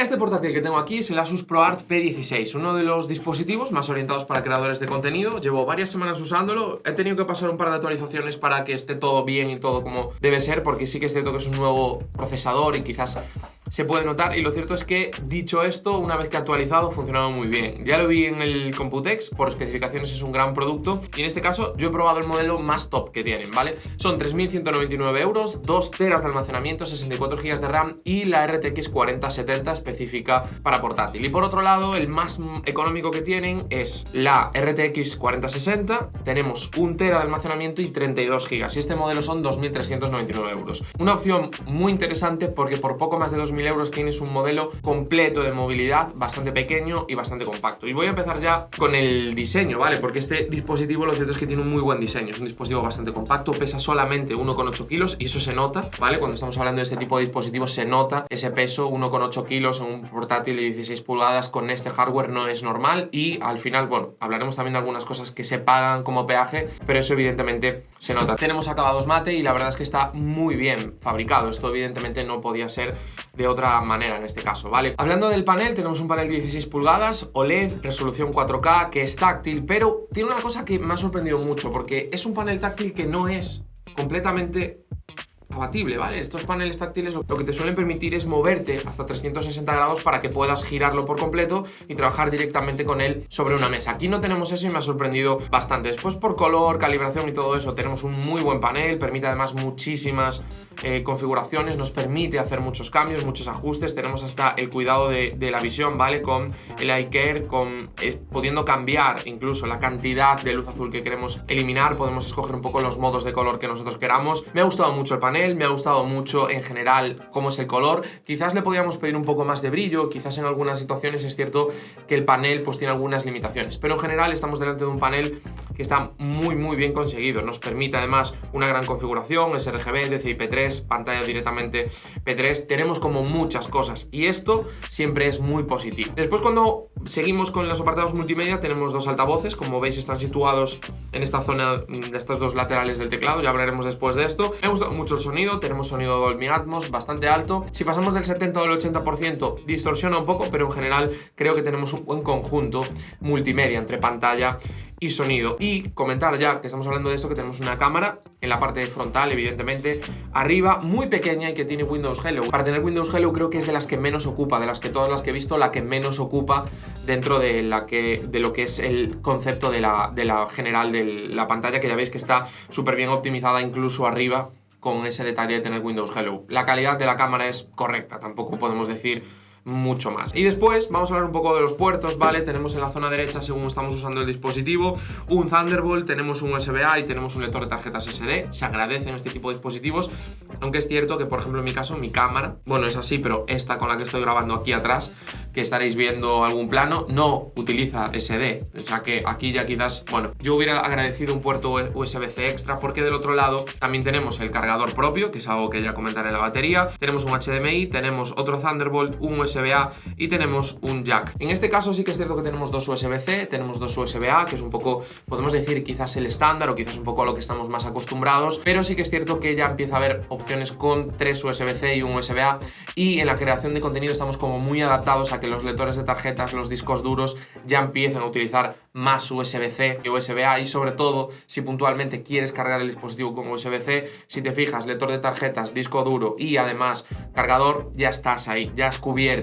Este portátil que tengo aquí es el Asus ProArt P16, uno de los dispositivos más orientados para creadores de contenido. Llevo varias semanas usándolo, he tenido que pasar un par de actualizaciones para que esté todo bien y todo como debe ser, porque sí que es cierto que es un nuevo procesador y quizás se puede notar, y lo cierto es que, dicho esto, una vez que he actualizado funcionaba muy bien. Ya lo vi en el Computex, por especificaciones es un gran producto, y en este caso yo he probado el modelo más top que tienen, ¿vale? Son 3.199 euros, 2 teras de almacenamiento, 64 GB de RAM y la RTX 4070 específica para portátil. Y por otro lado, el más económico que tienen es la RTX 4060, tenemos 1 tera de almacenamiento y 32 GB, y este modelo son 2.399 euros. Una opción muy interesante porque por poco más de 2.000 euros tienes un modelo completo de movilidad, bastante pequeño y bastante compacto. Y voy a empezar ya con el diseño, ¿vale? Porque este dispositivo lo cierto es que tiene un muy buen diseño, es un dispositivo bastante compacto, pesa solamente 1,8 kilos y eso se nota, ¿vale? Cuando estamos hablando de este tipo de dispositivos se nota ese peso, 1,8 kilos en un portátil de 16 pulgadas con este hardware no es normal, y al final, bueno, hablaremos también de algunas cosas que se pagan como peaje, pero eso evidentemente se nota. Tenemos acabados mate y la verdad es que está muy bien fabricado. Esto evidentemente no podía ser de otra manera en este caso, ¿vale? Hablando del panel, tenemos un panel de 16 pulgadas, OLED, resolución 4K, que es táctil, pero tiene una cosa que me ha sorprendido mucho, porque es un panel táctil que no es completamente abatible, ¿vale? Estos paneles táctiles lo que te suelen permitir es moverte hasta 360 grados para que puedas girarlo por completo y trabajar directamente con él sobre una mesa. Aquí no tenemos eso y me ha sorprendido bastante. Después, por color, calibración y todo eso, tenemos un muy buen panel, permite además muchísimas configuraciones, nos permite hacer muchos cambios, muchos ajustes. Tenemos hasta el cuidado de la visión, ¿vale? Con el eye care, pudiendo cambiar incluso la cantidad de luz azul que queremos eliminar, podemos escoger un poco los modos de color que nosotros queramos. Me ha gustado mucho el panel, me ha gustado mucho en general cómo es el color. Quizás le podríamos pedir un poco más de brillo, quizás en algunas situaciones es cierto que el panel pues tiene algunas limitaciones, pero en general estamos delante de un panel que está muy bien conseguido. Nos permite además una gran configuración, sRGB, DCI-P3, pantalla directamente P3, tenemos como muchas cosas y esto siempre es muy positivo. Después, cuando seguimos con los apartados multimedia, tenemos dos altavoces, como veis están situados en esta zona de estas dos laterales del teclado, ya hablaremos después de esto. Me ha gustado mucho el sonido, tenemos sonido Dolby Atmos bastante alto. Si pasamos del 70 o del 80% distorsiona un poco, pero en general creo que tenemos un buen conjunto multimedia entre pantalla y sonido. Y comentar, ya que estamos hablando de esto, que tenemos una cámara en la parte frontal, evidentemente, arriba, muy pequeña, y que tiene Windows Hello. Para tener Windows Hello creo que es de las que menos ocupa, de las que todas las que he visto, la que menos ocupa dentro de lo que es el concepto de la general de la pantalla, que ya veis que está súper bien optimizada incluso arriba, con ese detalle de tener Windows Hello. La calidad de la cámara es correcta, tampoco podemos decir mucho más. Y después vamos a hablar un poco de los puertos, ¿vale? Tenemos en la zona derecha, según estamos usando el dispositivo, un Thunderbolt, tenemos un USB-A y tenemos un lector de tarjetas SD. Se agradecen este tipo de dispositivos, aunque es cierto que, por ejemplo, en mi caso, mi cámara, bueno, es así, pero esta con la que estoy grabando aquí atrás, que estaréis viendo algún plano, no utiliza SD. O sea que aquí ya quizás, bueno, yo hubiera agradecido un puerto USB-C extra, porque del otro lado también tenemos el cargador propio, que es algo que ya comentaré en la batería, tenemos un HDMI, tenemos otro Thunderbolt, un USB-A y tenemos un jack. En este caso sí que es cierto que tenemos dos USB-C, tenemos dos USB-A, que es un poco, podemos decir, quizás el estándar o quizás un poco a lo que estamos más acostumbrados, pero sí que es cierto que ya empieza a haber opciones con 3 USB-C y un USB-A, y en la creación de contenido estamos como muy adaptados a que los lectores de tarjetas, los discos duros, ya empiezan a utilizar más USB-C que USB-A, y sobre todo si puntualmente quieres cargar el dispositivo con USB-C, si te fijas, lector de tarjetas, disco duro y además cargador, ya estás ahí, ya has cubierto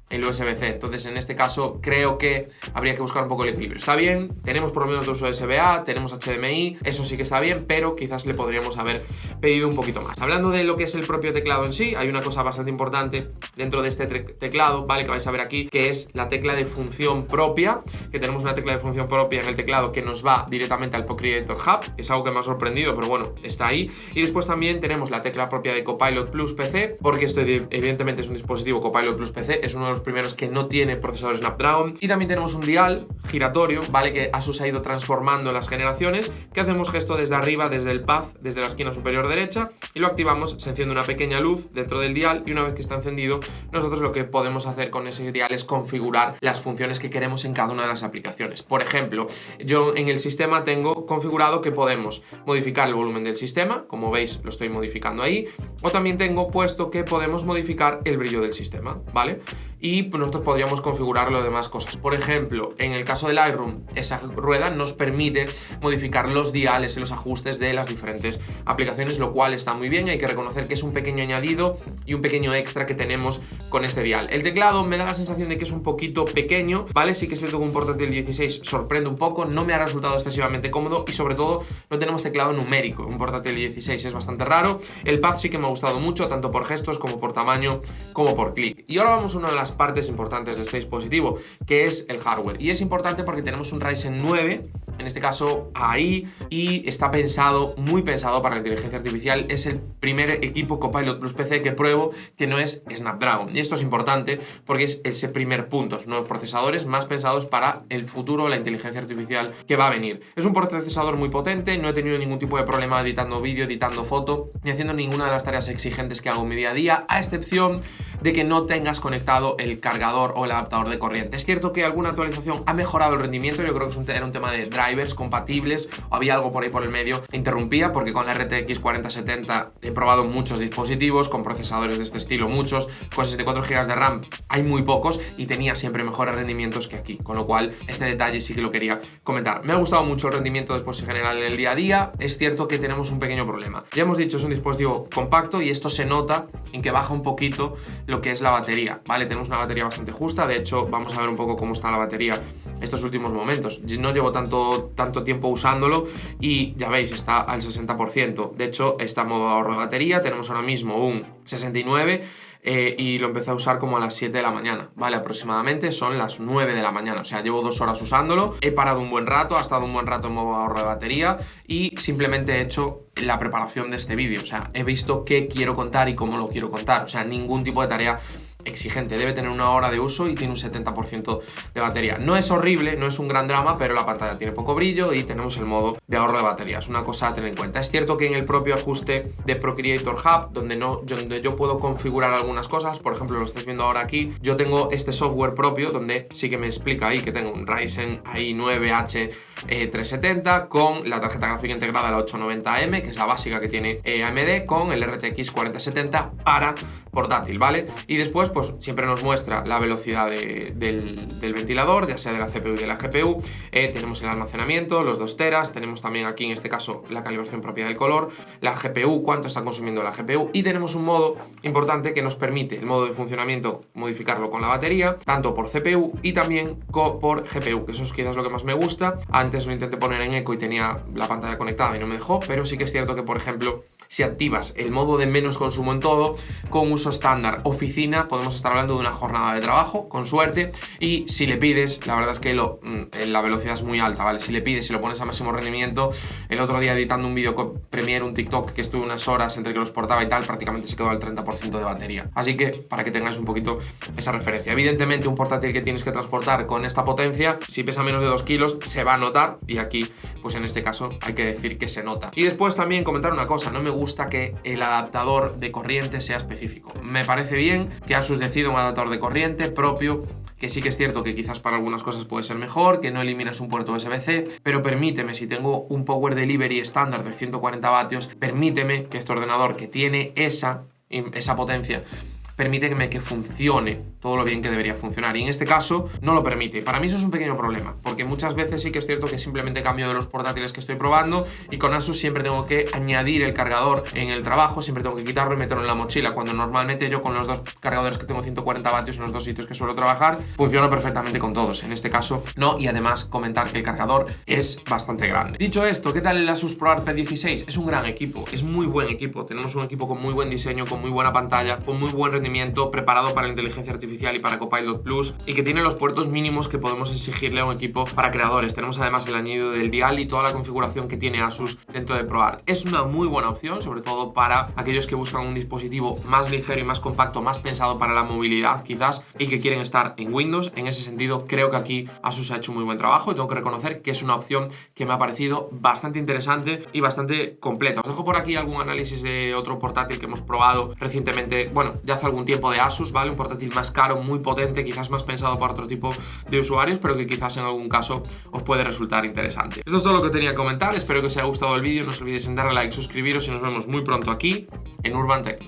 el USB-C. Entonces, en este caso, creo que habría que buscar un poco el equilibrio. Está bien, tenemos por lo menos dos USB-A, tenemos HDMI, eso sí que está bien, pero quizás le podríamos haber pedido un poquito más. Hablando de lo que es el propio teclado en sí, hay una cosa bastante importante dentro de este teclado, ¿vale? Que vais a ver aquí, que es la tecla de función propia, que tenemos una tecla de función propia en el teclado que nos va directamente al Procreator Hub. Es algo que me ha sorprendido, pero bueno, está ahí. Y después también tenemos la tecla propia de Copilot Plus PC, porque esto evidentemente es un dispositivo Copilot Plus PC, es uno de los primeros que no tiene procesador Snapdragon. Y también tenemos un dial giratorio, ¿vale? Que Asus ha ido transformando en las generaciones, que hacemos gesto desde arriba, desde el pad, desde la esquina superior derecha, y lo activamos, se enciende una pequeña luz dentro del dial, y una vez que está encendido, nosotros lo que podemos hacer con ese dial es configurar las funciones que queremos en cada una de las aplicaciones. Por ejemplo, yo en el sistema tengo configurado que podemos modificar el volumen del sistema, como veis lo estoy modificando ahí, o también tengo puesto que podemos modificar el brillo del sistema, ¿vale? Y y pues, nosotros podríamos configurarlo de más cosas. Por ejemplo, en el caso del Lightroom, esa rueda nos permite modificar los diales y los ajustes de las diferentes aplicaciones, lo cual está muy bien. Hay que reconocer que es un pequeño añadido y un pequeño extra que tenemos con este dial. El teclado me da la sensación de que es un poquito pequeño, ¿vale? Sí que es cierto que un portátil 16 sorprende un poco, no me ha resultado excesivamente cómodo y sobre todo no tenemos teclado numérico. Un portátil 16 es bastante raro. El pad sí que me ha gustado mucho, tanto por gestos como por tamaño como por clic. Y ahora vamos a una de las partes importantes de este dispositivo, que es el hardware. Y es importante porque tenemos un Ryzen 9, en este caso ahí, y está pensado, muy pensado para la inteligencia artificial. Es el primer equipo Copilot Plus PC que pruebo que no es Snapdragon. Y esto es importante porque es ese primer punto, nuevos procesadores más pensados para el futuro de la inteligencia artificial que va a venir. Es un procesador muy potente, no he tenido ningún tipo de problema editando vídeo, editando foto, ni haciendo ninguna de las tareas exigentes que hago en mi día a día, a excepción de que no tengas conectado el cargador o el adaptador de corriente. Es cierto que alguna actualización ha mejorado el rendimiento, yo creo que era un tema de drivers compatibles, o había algo por ahí por el medio, interrumpía, porque con la RTX 4070 he probado muchos dispositivos, con procesadores de este estilo muchos, con 64 GB de RAM hay muy pocos y tenía siempre mejores rendimientos que aquí, con lo cual este detalle sí que lo quería comentar. Me ha gustado mucho el rendimiento después en general en el día a día. Es cierto que tenemos un pequeño problema. Ya hemos dicho, es un dispositivo compacto y esto se nota en que baja un poquito lo que es la batería, ¿vale? Tenemos una batería bastante justa, de hecho vamos a ver un poco cómo está la batería estos últimos momentos. No llevo tanto tiempo usándolo y ya veis, está al 60%. De hecho, está en modo ahorro de batería, tenemos ahora mismo un 69%. Y lo empecé a usar como a las 7 de la mañana, ¿vale? Aproximadamente son las 9 de la mañana, o sea, llevo 2 horas usándolo, he parado un buen rato, ha estado un buen rato en modo ahorro de batería y simplemente he hecho la preparación de este vídeo, o sea, he visto qué quiero contar y cómo lo quiero contar, o sea, ningún tipo de tarea exigente, debe tener 1 hora de uso y tiene un 70% de batería. No es horrible, no es un gran drama, pero la pantalla tiene poco brillo y tenemos el modo de ahorro de batería. Es una cosa a tener en cuenta. Es cierto que en el propio ajuste de Procreator Hub, donde yo puedo configurar algunas cosas, por ejemplo, lo estáis viendo ahora aquí, yo tengo este software propio donde sí que me explica ahí que tengo un Ryzen i9H 370 con la tarjeta gráfica integrada, la 890M, que es la básica que tiene AMD, con el RTX 4070 para portátil, ¿vale? Y después pues siempre nos muestra la velocidad del ventilador, ya sea de la CPU y de la GPU, tenemos el almacenamiento, los 2 teras, tenemos también aquí en este caso la calibración propia del color, la GPU, cuánto está consumiendo la GPU, y tenemos un modo importante que nos permite, el modo de funcionamiento, modificarlo con la batería, tanto por CPU y también por GPU, que eso es quizás lo que más me gusta. Antes lo intenté poner en eco y tenía la pantalla conectada y no me dejó, pero sí que es cierto que, por ejemplo, si activas el modo de menos consumo en todo, con uso estándar oficina, podemos estar hablando de una jornada de trabajo, con suerte, y si le pides, la verdad es que la velocidad es muy alta, ¿vale? Si le pides, si lo pones a máximo rendimiento, el otro día editando un vídeo con Premiere, un TikTok, que estuve unas horas entre que los portaba y tal, prácticamente se quedó al 30% de batería. Así que, para que tengáis un poquito esa referencia. Evidentemente, un portátil que tienes que transportar con esta potencia, si pesa menos de 2 kilos, se va a notar, y aquí, pues en este caso, hay que decir que se nota. Y después también comentar una cosa, no me gusta que el adaptador de corriente sea específico. Me parece bien que Asus decida un adaptador de corriente propio, que sí que es cierto que quizás para algunas cosas puede ser mejor, que no eliminas un puerto USB-C, pero permíteme, si tengo un Power Delivery estándar de 140 vatios, permíteme que este ordenador que tiene esa potencia, permíteme que funcione todo lo bien que debería funcionar, y en este caso no lo permite. Para mí eso es un pequeño problema, porque muchas veces sí que es cierto que simplemente cambio de los portátiles que estoy probando, y con Asus siempre tengo que añadir el cargador en el trabajo, siempre tengo que quitarlo y meterlo en la mochila, cuando normalmente yo con los 2 cargadores que tengo 140 vatios en los 2 sitios que suelo trabajar, funciona perfectamente con todos. En este caso no, y además comentar que el cargador es bastante grande. Dicho esto, ¿qué tal el Asus ProArt P16? Es un gran equipo, es muy buen equipo, tenemos un equipo con muy buen diseño, con muy buena pantalla, con muy buen rendimiento, preparado para la inteligencia artificial y para Copilot Plus, y que tiene los puertos mínimos que podemos exigirle a un equipo para creadores. Tenemos además el añadido del dial y toda la configuración que tiene Asus dentro de ProArt. Es una muy buena opción, sobre todo para aquellos que buscan un dispositivo más ligero y más compacto, más pensado para la movilidad quizás, y que quieren estar en Windows. En ese sentido, creo que aquí Asus ha hecho un muy buen trabajo y tengo que reconocer que es una opción que me ha parecido bastante interesante y bastante completa. Os dejo por aquí algún análisis de otro portátil que hemos probado recientemente, bueno, ya hace algún tiempo, de Asus, ¿vale? Un portátil más caro, muy potente, quizás más pensado para otro tipo de usuarios, pero que quizás en algún caso os puede resultar interesante. Esto es todo lo que tenía que comentar, espero que os haya gustado el vídeo, no os olvidéis en darle like, suscribiros y nos vemos muy pronto aquí en Urban Tech.